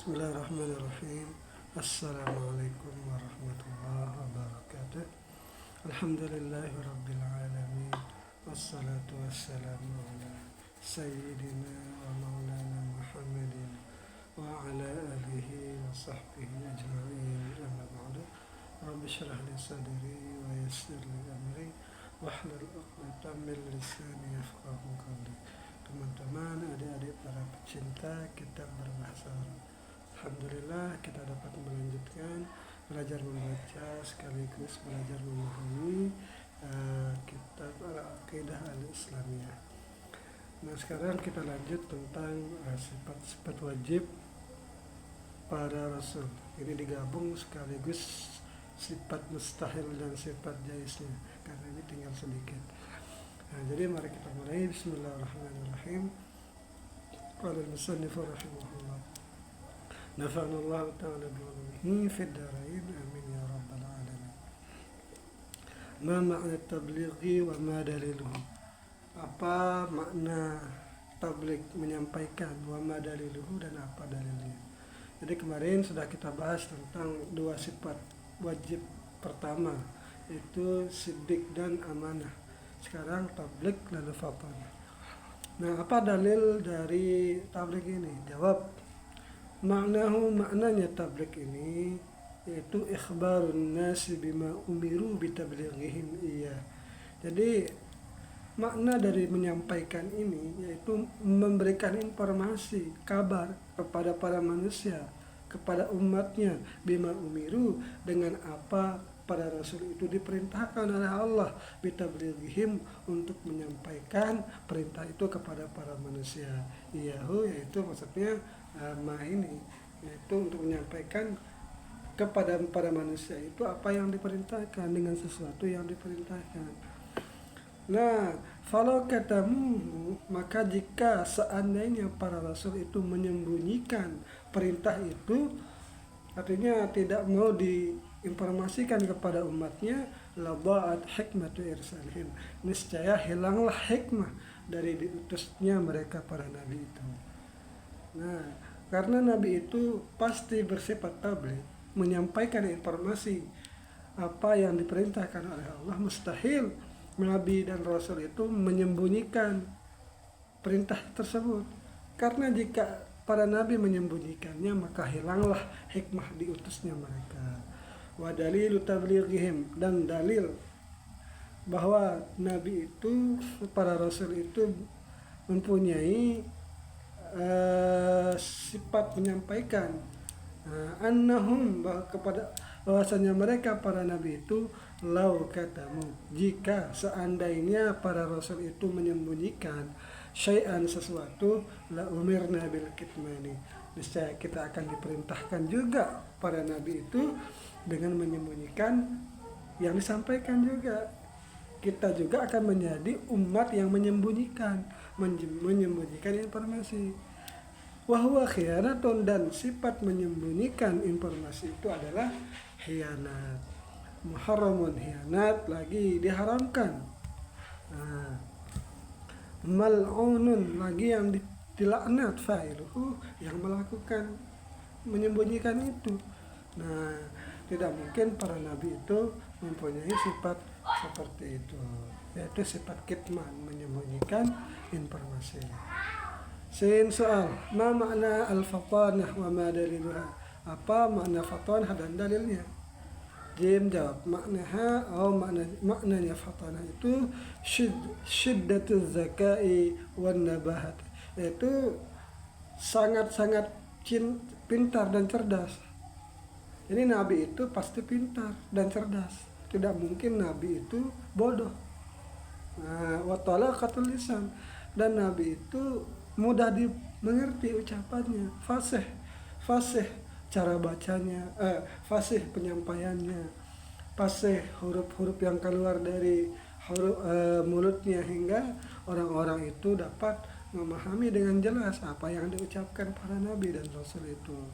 Bismillahirrahmanirrahim. Assalamualaikum warahmatullahi wabarakatuh. Alhamdulillahi rabbil alamin. Wassalatu wassalamu ala sayyidina wa maulana Muhammadin wa ala alihi wa sahbihi ajma'in. Amma ba'du. Rabbi shrah li sadri wa yassir li amri wahlul 'uqdatam min lisani yafqahu qawli. Teman-teman, adik-adik para pecinta kitab berbahasa Arab, alhamdulillah kita dapat melanjutkan belajar membaca sekaligus belajar memahami kitab Al-Aqidah Al-Islamiyah. Nah, sekarang kita lanjut tentang sifat-sifat wajib para rasul. Ini digabung sekaligus sifat mustahil dan sifat jaiznya, karena ini tinggal sedikit. Nah, jadi mari kita mulai. Bismillahirrahmanirrahim. Qala al-musannif rahimahullah. Nafa'ana Allah ta'ala bi'ulumihi fid darain amin ya rabbal alamin. Ma ma'na tablighi wa ma daliluhu? Apa makna tabligh, menyampaikan, wa ma daliluhu, dan apa dalilnya? Jadi kemarin sudah kita bahas tentang dua sifat wajib. Pertama itu siddiq dan amanah. Sekarang tabligh lalu fatan. Nah, apa dalil dari tabligh ini? Jawab, maknanya tabligh ini yaitu ikhbarun nasi bima umiru bitablighihim iya. Jadi makna dari menyampaikan ini yaitu memberikan informasi, kabar kepada para manusia, kepada umatnya, bima umiru, dengan apa para rasul itu diperintahkan oleh Allah, bitablighihim, untuk menyampaikan perintah itu kepada para manusia. Iyahu, yaitu maksudnya ini yaitu untuk menyampaikan kepada para manusia itu apa yang diperintahkan dengan sesuatu yang diperintahkan. Nah, falau katamu, maka jika seandainya para rasul itu menyembunyikan perintah itu, artinya tidak mau diinformasikan kepada umatnya, laba'at hikmatu irsalihim, niscaya hilanglah hikmah dari diutusnya mereka para nabi itu. Nah, karena nabi itu pasti bersifat tabligh, menyampaikan informasi apa yang diperintahkan oleh Allah, mustahil nabi dan rasul itu menyembunyikan perintah tersebut. Karena jika para nabi menyembunyikannya, maka hilanglah hikmah diutusnya mereka. Wa dalilu tablighihim, dan dalil bahwa nabi itu, para rasul itu mempunyai sifat menyampaikan, annahum, kepada bahwasanya mereka para nabi itu, lau katamu, jika seandainya para rasul itu menyembunyikan syai'an, sesuatu, la umirna bil kitmani, niscaya kita akan diperintahkan juga para nabi itu dengan menyembunyikan yang disampaikan juga. Kita juga akan menjadi umat yang menyembunyikan informasi. Wahwa khianatun, dan sifat menyembunyikan informasi itu adalah khianat. Muharramun, khianat lagi diharamkan. Nah, mal'unun, lagi yang dilaknat, fa'iluhu, yang melakukan menyembunyikan itu. Nah, tidak mungkin para nabi itu mempunyai sifat seperti itu, yaitu sifat kitman, menyembunyikan informasi. Sin soal, ma makna al-fatanah wa ma daliluha? Apa makna fatanah dan dalilnya? Jim jawab, maknanya fatanah itu syiddatul zakai wan nabahat, yaitu sangat-sangat pintar dan cerdas. Jadi nabi itu pasti pintar dan cerdas. Tidak mungkin nabi itu bodoh. Nah, wa talaqatul lisan, dan nabi itu mudah dimengerti ucapannya, fasih cara bacanya, fasih penyampaiannya, fasih huruf-huruf yang keluar dari mulutnya, hingga orang-orang itu dapat memahami dengan jelas apa yang diucapkan para nabi dan rasul itu.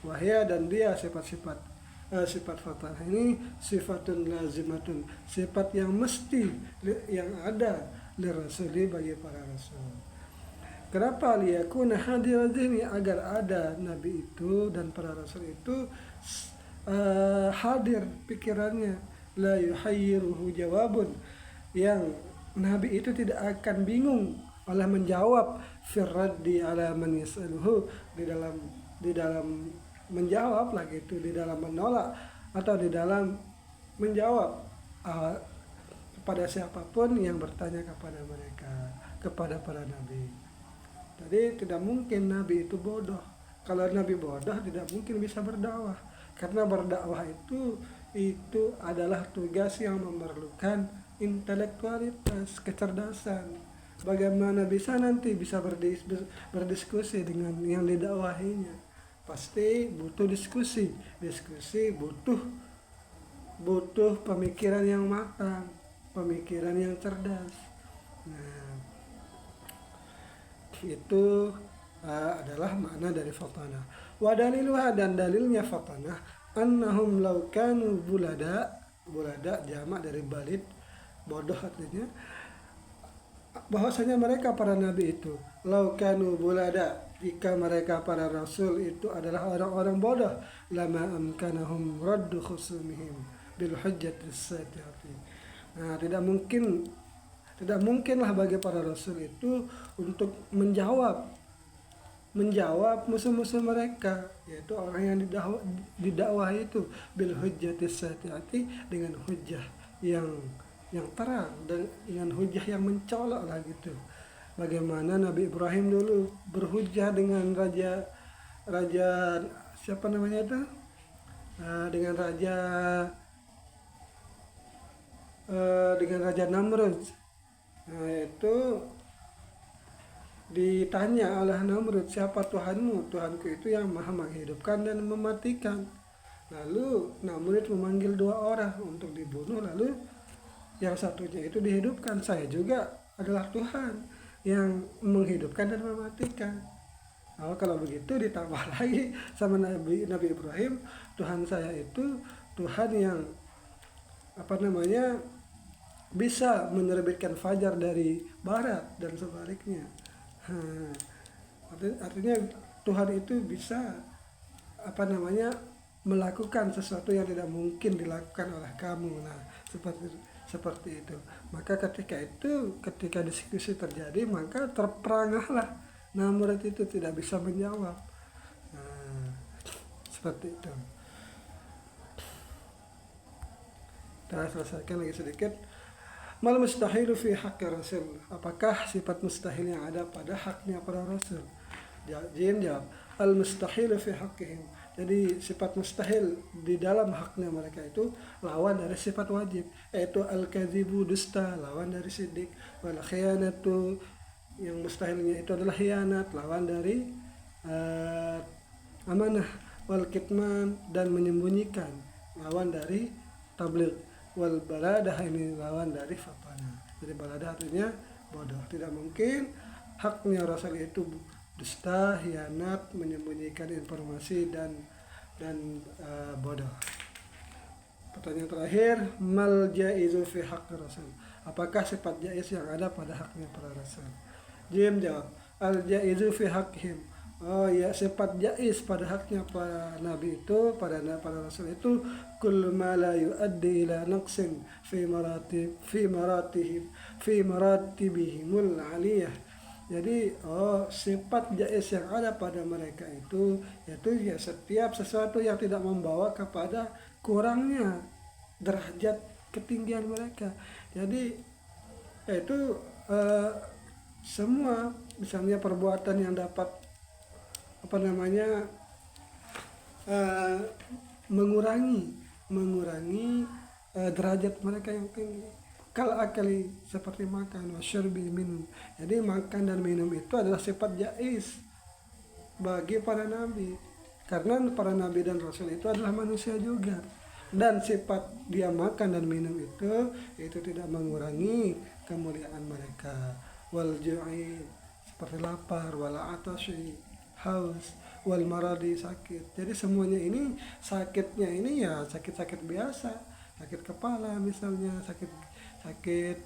Wahya, dan dia sifat fatanah ini sifatun lazimatun, sifat yang mesti yang ada li rasuli, bagi para rasul. Kenapa liyakuna hadir ini, agar ada nabi itu dan para rasul itu hadir pikirannya, la yuhayyiruhu jawabun, yang nabi itu tidak akan bingung oleh menjawab, firraddi ala man yasaluhu, di dalam menjawab lagi itu, di dalam menolak atau di dalam menjawab uh, kepada siapapun yang bertanya kepada mereka, kepada para nabi. Jadi tidak mungkin nabi itu bodoh. Kalau nabi bodoh tidak mungkin bisa berdakwah. Karena berdakwah itu adalah tugas yang memerlukan intelektualitas, kecerdasan. Bagaimana bisa nanti bisa berdiskusi dengan yang didakwahinya? Pasti butuh diskusi. Diskusi butuh pemikiran yang matang, pemikiran yang cerdas. Nah, itu adalah makna dari fatana. Wa daliluha, dan dalilnya fatana, annahum law kanu bulada jamak dari balid, bodoh artinya, bahwasanya mereka para nabi itu law kanu bulada, jika mereka para rasul itu adalah orang-orang bodoh, lama amkanahum raddu khusumihim bil hujjatis satihati. Nah, tidak mungkinlah bagi para rasul itu untuk menjawab musuh-musuh mereka, yaitu orang yang didakwahi itu, bil hujjatis satihati, dengan hujjah yang terang dan dengan hujjah yang mencolok lah gitu. Bagaimana Nabi Ibrahim dulu berhujjah dengan raja siapa namanya itu, dengan raja Namrud. Nah, itu ditanya oleh Namrud, siapa Tuhanmu? Tuhanku itu yang maha menghidupkan dan mematikan. Lalu Namrud memanggil 2 orang untuk dibunuh, lalu yang satunya itu dihidupkan. Saya juga adalah Tuhan yang menghidupkan dan mematikan. Oh, kalau begitu ditambah lagi sama Nabi Ibrahim, Tuhan saya itu Tuhan yang bisa menerbitkan fajar dari barat dan sebaliknya. Artinya Tuhan itu bisa melakukan sesuatu yang tidak mungkin dilakukan oleh kamu. Nah, seperti itu. Maka ketika diskusi terjadi, maka terperangahlah Namrud itu tidak bisa menjawab. Nah, seperti itu. Kita selesaikan lagi sedikit. Mal mustahilu fi haqqi rasul, apakah sifat mustahil yang ada pada haknya para rasul? Jim jawab, al mustahilu fi haqqihim. Jadi sifat mustahil di dalam haknya mereka itu lawan dari sifat wajib, yaitu al kadzibu, dusta, lawan dari sidik, wal khiyanatu, yang mustahilnya itu adalah khianat, lawan dari amanah, wal kitman, dan menyembunyikan, lawan dari tabligh, wal baladah, ini lawan dari fatana. Jadi baladah artinya bodoh. Tidak mungkin haknya rasul itu dusta, khianat, menyembunyikan informasi dan bodoh. Pertanyaan terakhir, mal jaizu fi haqqi rasul, apakah sifat jaiz yang ada pada haknya para rasul? Jim jawab, al jaizu fi haqqihim. Oh ya, sifat jaiz pada haknya para nabi itu, para rasul itu, kullu ma la yuaddi ila naqsin fi maratibihimul aliyah. Jadi sifat jaiz yang ada pada mereka itu, yaitu ya setiap sesuatu yang tidak membawa kepada kurangnya derajat ketinggian mereka. Jadi yaitu semua, misalnya perbuatan yang dapat mengurangi derajat mereka yang tinggi. Kal akali, seperti makan, wasyurbi, minum. Jadi makan dan minum itu adalah sifat jaiz bagi para nabi, karena para nabi dan rasul itu adalah manusia juga, dan sifat dia makan dan minum itu tidak mengurangi kemuliaan mereka. Wal ju'i, seperti lapar, wala atashi, haus, wal maradi, sakit. Jadi semuanya ini, sakitnya ini ya sakit-sakit biasa, sakit kepala misalnya, sakit sakit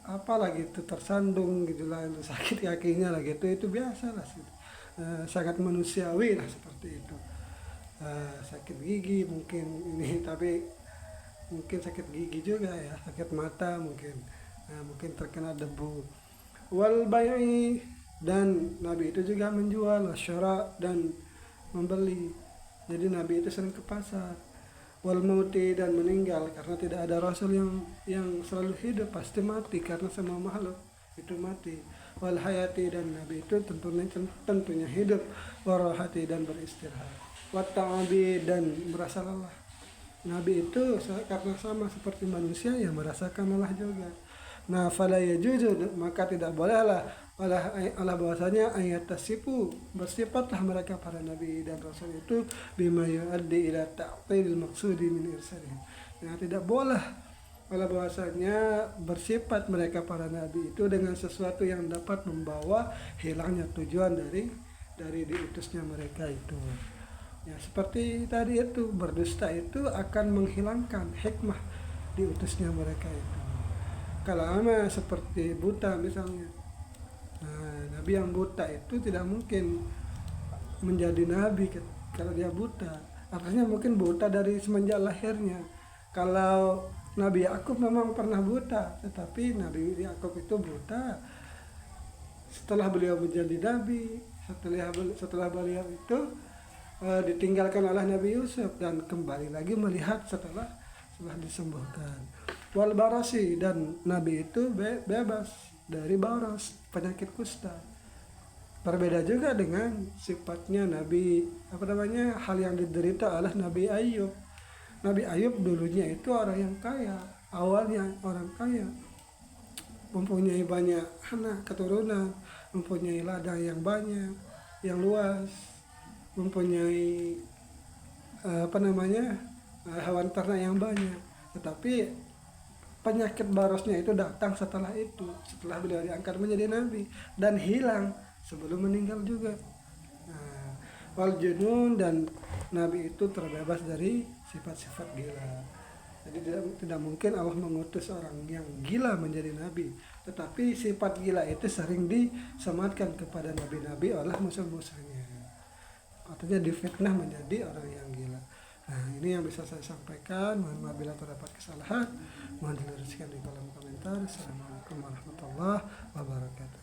apa lagi itu tersandung gitu lah, sakit kakinya lah gitu, itu biasa lah sih. Sangat manusiawi lah seperti itu. Sakit gigi mungkin ini, tapi mungkin sakit gigi juga ya, sakit mata mungkin. Mungkin terkena debu. Wal bai'i, dan Nabi itu juga menjual, syara, dan membeli. Jadi Nabi itu sering ke pasar. Wal mauti, dan meninggal, karena tidak ada rasul yang selalu hidup, pasti mati, karena semua makhluk itu mati. Wal hayati, dan Nabi itu tentunya hidup. Warahati, dan beristirahat. Wat ta'abi, dan merasa lelah. Nabi itu karena sama seperti manusia yang merasakan lelah juga. Nah, fala yajuzu, maka tidak bolehlah Allah bahwasanya ayat tasifu, bersifatlah mereka para nabi dan rasul itu bima yuaddi ila ta'tilil maqsudi min irsalih. Nah, tidak boleh Allah bahwasanya bersifat mereka para nabi itu dengan sesuatu yang dapat membawa hilangnya tujuan dari diutusnya mereka itu. Ya, seperti tadi itu, berdusta itu akan menghilangkan hikmah diutusnya mereka itu. Kalau ama seperti buta misalnya, nabi yang buta itu tidak mungkin menjadi nabi kalau dia buta. Artinya mungkin buta dari semenjak lahirnya. Kalau Nabi Yakub memang pernah buta, tetapi Nabi Yakub itu buta setelah beliau menjadi nabi, setelah beliau itu ditinggalkan oleh Nabi Yusuf dan kembali lagi melihat setelah disembuhkan. Wal barasi, dan Nabi itu bebas dari baras, penyakit kusta. Berbeda juga dengan sifatnya Nabi hal yang diderita oleh Nabi Ayub. Nabi Ayub dulunya itu orang yang kaya, awalnya orang kaya, mempunyai banyak anak keturunan, mempunyai ladang yang banyak, yang luas, mempunyai hewan ternak yang banyak. Tetapi penyakit barosnya itu datang setelah beliau diangkat menjadi nabi, dan hilang sebelum meninggal juga. Wal junun, dan nabi itu terbebas dari sifat-sifat gila. Jadi tidak mungkin Allah mengutus orang yang gila menjadi nabi, tetapi sifat gila itu sering disematkan kepada nabi-nabi oleh musuh-musuhnya. Artinya difitnah menjadi orang yang gila. Nah, ini yang bisa saya sampaikan. Mohon maaf bila terdapat kesalahan, mohon diluruskan di kolom komentar. Assalamualaikum warahmatullahi wabarakatuh.